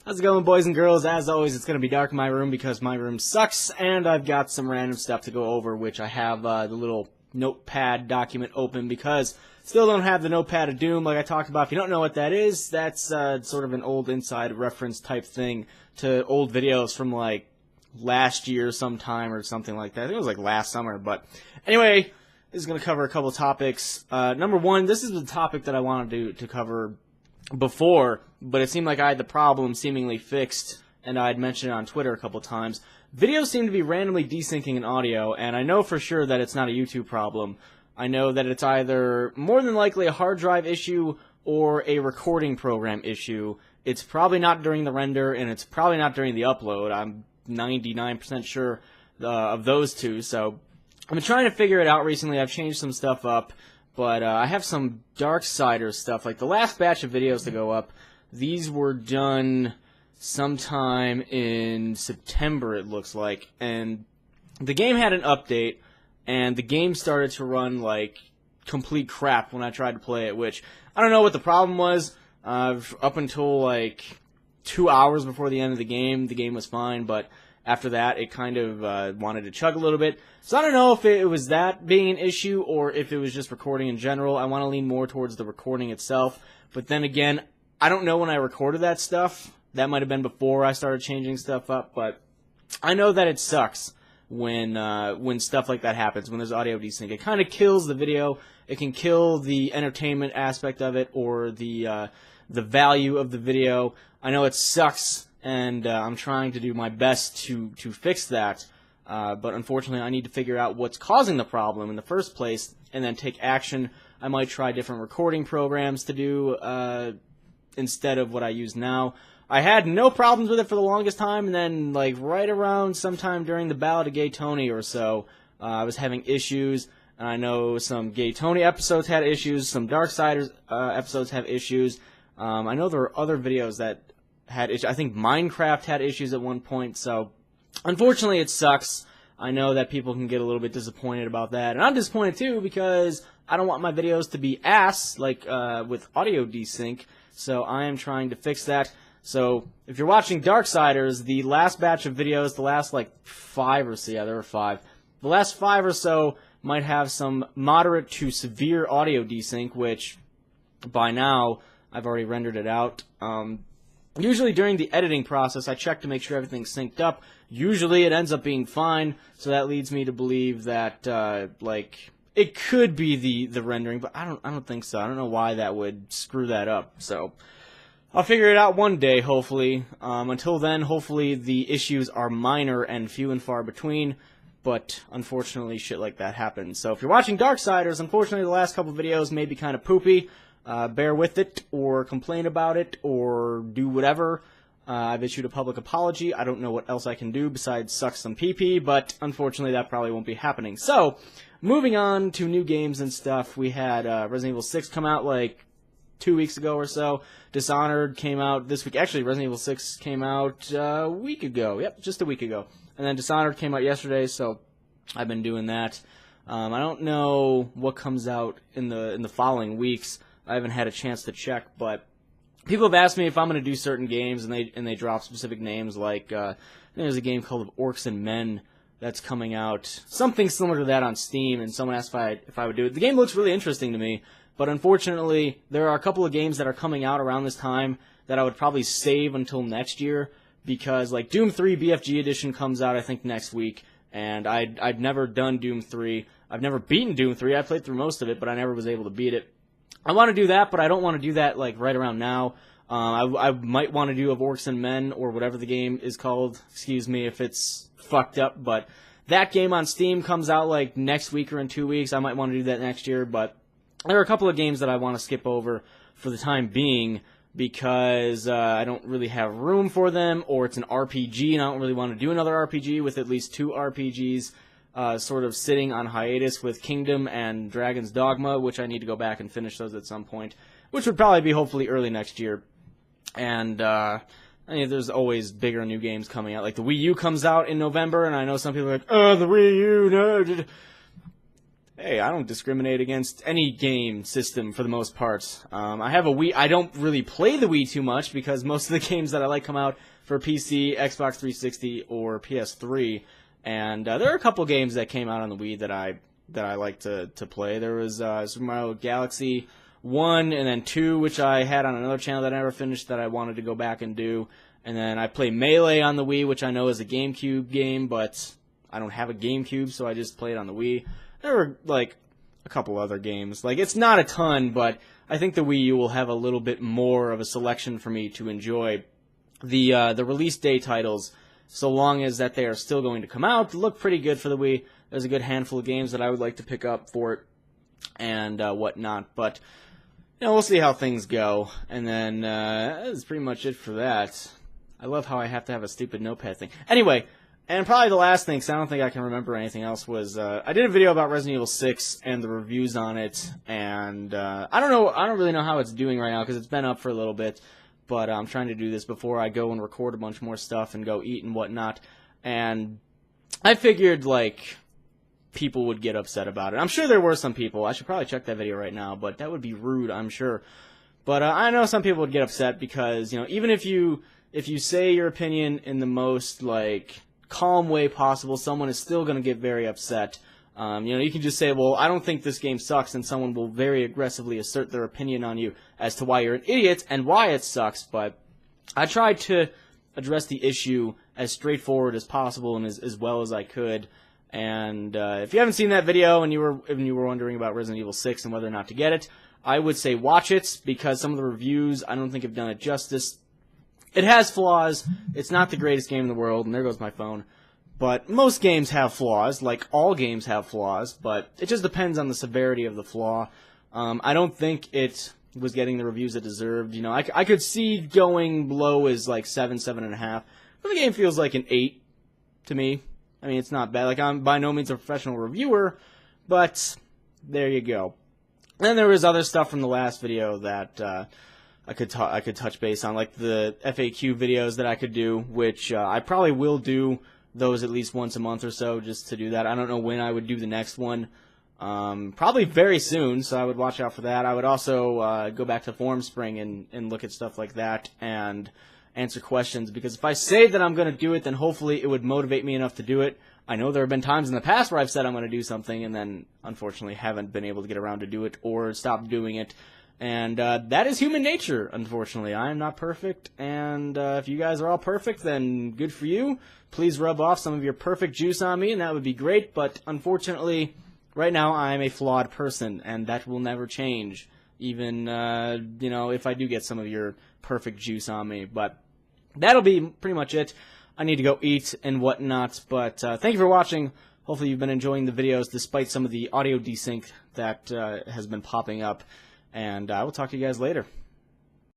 How's it going, boys and girls? As always, it's going to be dark in my room because my room sucks, and I've got some random stuff to go over, which I have the little notepad document open because still don't have the notepad of doom like I talked about. If you don't know what that is, that's sort of an old inside reference type thing to old videos from like last year sometime or something like that. I think it was like last summer, but anyway, this is going to cover a couple topics. Number one, this is the topic that I wanted to cover before, but it seemed like I had the problem seemingly fixed, and I'd mentioned it on Twitter a couple times. Videos seem to be randomly desyncing in audio, and I know for sure that it's not a YouTube problem. I know that it's either more than likely a hard drive issue or a recording program issue. It's probably not during the render, and it's probably not during the upload. I'm 99% sure of those two, so I've been trying to figure it out recently. I've changed some stuff up. But I have some Darksiders stuff, like the last batch of videos to go up. These were done sometime in September, it looks like. And the game had an update, and the game started to run like complete crap when I tried to play it, which I don't know what the problem was. Up until like 2 hours before the end of the game was fine, but after that, it kind of wanted to chug a little bit. So I don't know if it was that being an issue or if it was just recording in general. I want to lean more towards the recording itself. But then again, I don't know when I recorded that stuff. That might have been before I started changing stuff up. But I know that it sucks when stuff like that happens, when there's audio desync. It kind of kills the video. It can kill the entertainment aspect of it or the value of the video. I know it sucks. And I'm trying to do my best to fix that, but unfortunately I need to figure out what's causing the problem in the first place, and then take action. I might try different recording programs to do instead of what I use now. I had no problems with it for the longest time, and then like right around sometime during the Ballad of Gay Tony or so, I was having issues, and I know some Gay Tony episodes had issues, some Darksiders episodes have issues. I know there were other videos that had issues. I think Minecraft had issues at one point, so unfortunately it sucks. I know that people can get a little bit disappointed about that, and I'm disappointed too because I don't want my videos to be ass like with audio desync, so I am trying to fix that. So if you're watching Darksiders, the last batch of videos, the last like 5 or so, yeah, there were 5. The last 5 or so might have some moderate to severe audio desync, which by now I've already rendered it out. Usually during the editing process, I check to make sure everything's synced up. Usually it ends up being fine, so that leads me to believe that like it could be the rendering, but I don't think so. I don't know why that would screw that up. So I'll figure it out one day, hopefully. Until then, hopefully the issues are minor and few and far between. But unfortunately, shit like that happens. So if you're watching Darksiders, unfortunately the last couple videos may be kind of poopy. Bear with it, or complain about it, or do whatever. I've issued a public apology. I don't know what else I can do besides suck some pee-pee, but unfortunately that probably won't be happening. So, moving on to new games and stuff, we had Resident Evil 6 come out like 2 weeks ago or so. Dishonored came out this week. Actually, Resident Evil 6 came out a week ago. Yep, just a week ago. And then Dishonored came out yesterday, so I've been doing that. I don't know what comes out in the following weeks. I haven't had a chance to check, but people have asked me if I'm going to do certain games, and they drop specific names, like there's a game called Orcs and Men that's coming out, something similar to that on Steam, and someone asked if I would do it. The game looks really interesting to me, but unfortunately there are a couple of games that are coming out around this time that I would probably save until next year, because like Doom 3 BFG Edition comes out I think next week, and I'd never done Doom 3. I've never beaten Doom 3. I played through most of it, but I never was able to beat it. I want to do that, but I don't want to do that like right around now. I might want to do of Orcs and Men, or whatever the game is called. Excuse me if it's fucked up, but that game on Steam comes out like next week or in 2 weeks. I might want to do that next year, but there are a couple of games that I want to skip over for the time being because I don't really have room for them, or it's an RPG and I don't really want to do another RPG with at least 2 RPGs sort of sitting on hiatus with Kingdom and Dragon's Dogma, which I need to go back and finish those at some point, which would probably be hopefully early next year. And I mean, there's always bigger new games coming out. Like the Wii U comes out in November, and I know some people are like, oh, the Wii U, no. hey, I don't discriminate against any game system for the most part. I have a Wii. I don't really play the Wii too much because most of the games that I like come out for PC, Xbox 360, or PS3. And there are a couple games that came out on the Wii that I like to play. There was Super Mario Galaxy 1 and then 2, which I had on another channel that I never finished that I wanted to go back and do. And then I play Melee on the Wii, which I know is a GameCube game, but I don't have a GameCube, so I just play it on the Wii. There were, like, a couple other games. Like, it's not a ton, but I think the Wii U will have a little bit more of a selection for me to enjoy. The release day titles, so long as that they are still going to come out, look pretty good for the Wii. There's a good handful of games that I would like to pick up for it and whatnot. But, you know, we'll see how things go. And then that's pretty much it for that. I love how I have to have a stupid notepad thing. Anyway, and probably the last thing, because I don't think I can remember anything else, was I did a video about Resident Evil 6 and the reviews on it, and I don't really know how it's doing right now because it's been up for a little bit, but I'm trying to do this before I go and record a bunch more stuff and go eat and whatnot, and I figured, like, people would get upset about it. I'm sure there were some people. I should probably check that video right now, but that would be rude, I'm sure. But I know some people would get upset because, you know, even if you say your opinion in the most, like, calm way possible, someone is still going to get very upset. You know, you can just say, well, I don't think this game sucks, and someone will very aggressively assert their opinion on you as to why you're an idiot and why it sucks. But I tried to address the issue as straightforward as possible and as well as I could. And if you haven't seen that video and you were wondering about Resident Evil 6 and whether or not to get it, I would say watch it, because some of the reviews I don't think have done it justice. It has flaws. It's not the greatest game in the world, and there goes my phone. But most games have flaws, like all games have flaws, but it just depends on the severity of the flaw. I don't think it was getting the reviews it deserved. You know, I could see going below as like 7, 7.5, but the game feels like an 8 to me. I mean, it's not bad. Like, I'm by no means a professional reviewer, but there you go. Then there was other stuff from the last video that I could touch base on, like the FAQ videos that I could do, which I probably will do those at least once a month or so, just to do that. I don't know when I would do the next one. Probably very soon, so I would watch out for that. I would also go back to Forum Spring and look at stuff like that and answer questions, because if I say that I'm going to do it, then hopefully it would motivate me enough to do it. I know there have been times in the past where I've said I'm going to do something and then unfortunately haven't been able to get around to do it or stop doing it. And that is human nature, unfortunately. I am not perfect, and if you guys are all perfect, then good for you. Please rub off some of your perfect juice on me, and that would be great. But unfortunately, right now I am a flawed person, and that will never change, even you know, if I do get some of your perfect juice on me. But that'll be pretty much it. I need to go eat and whatnot, but thank you for watching. Hopefully you've been enjoying the videos despite some of the audio desync that has been popping up. And I will talk to you guys later.